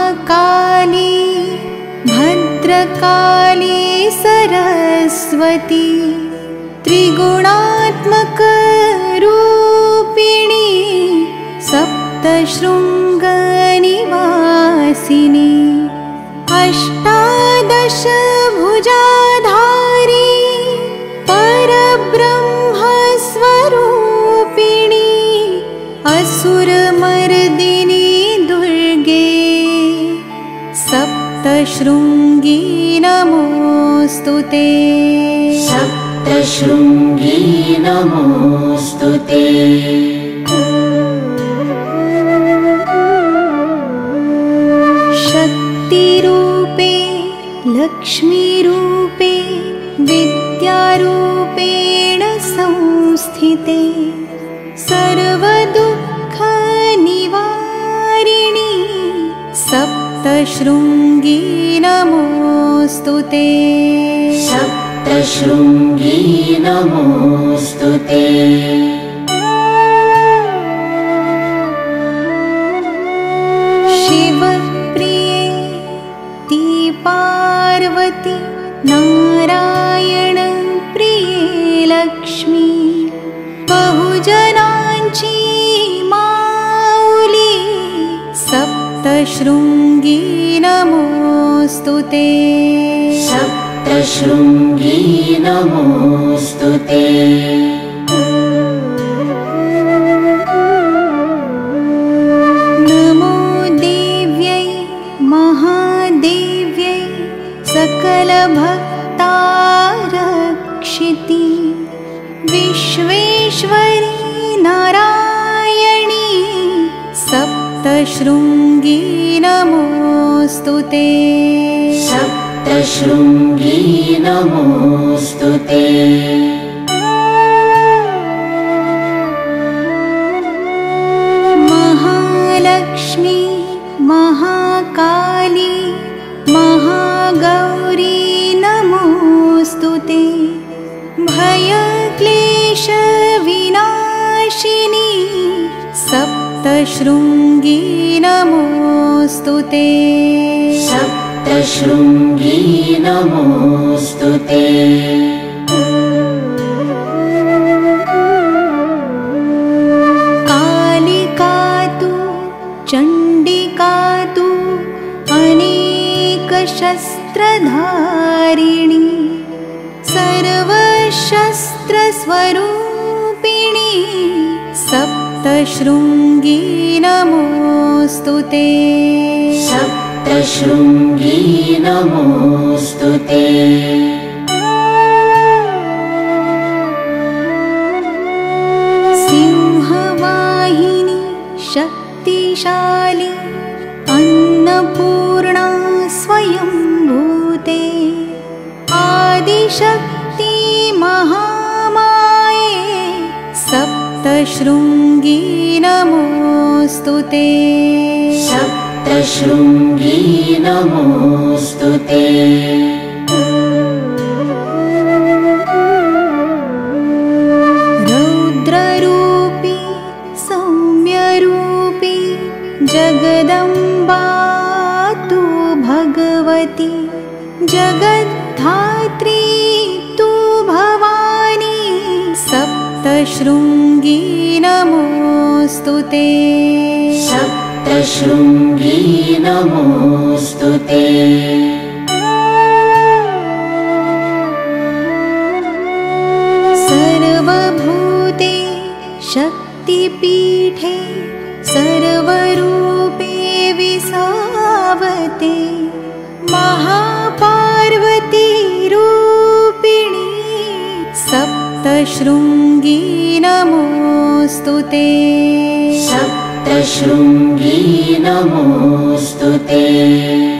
महाकाली भद्रकाली सरस्वती त्रिगुणात्मक रूपिणी सप्तशृंग निवासिनी अष्टादश भुजाधारी परब्रह्म स्वरूपिणी असुरमर्दिनी दुर्गे सप्तशृंगी नमोस्तुते सप्तशृंगी नमोस्तुते शक्तिरूपे लक्ष्मीरूपे विद्यारूपेण संस्थिते सर्वदुःखनिवारिणी सप्तशृंगी नमोस्तुते सप्तशृंगी नमोस्तुते शिवप्रिये ती पार्वती नारायण प्रिये लक्ष्मी बहुजनांची माऊली सप्तशृंगी नमोस्तुते सप्तशृंगी नमोस्तुते नमो देव्यै महादेव्यै सकलभक्तारक्षिति विश्वेश्वरी नारायणी सप्तशृंगी नमोस्तुते सप्तशृंगी नमोस्तुते महालक्ष्मी महाकाली महागौरी नमोस्तुते भयक्लेश विनाशिनी सप्तशृंगी नमोस्तुते सप्तशृंगी नमोस्तुते कालिका तु चण्डिका तु अनेकशस्त्रधारिणी सर्वशस्त्रस्वरूपिणी सप्तशृंगी नमोस्तुते सप्तशृंगी नमोस्तुते सिंहवाहिनी शक्तिशाली अन्नपूर्णा स्वयंभूते आदिशक्ति महामाये सप्तशृंगी नमोस्तुते सप्तशृंगी नमोस्तुते रौद्ररूपी सौम्यरूपी जगदम्बा तु भगवती जगद्धात्री तु भवानी सप्तशृंगी नमोस्तुते सप्तशृंगी नमोस्तुते सर्वभूते शक्तिपीठे सर्वरूपे विसावते महापार्वती रूपिणी सप्तशृंगी नमोस्तुते सप्तशृंगी नमोस्तुते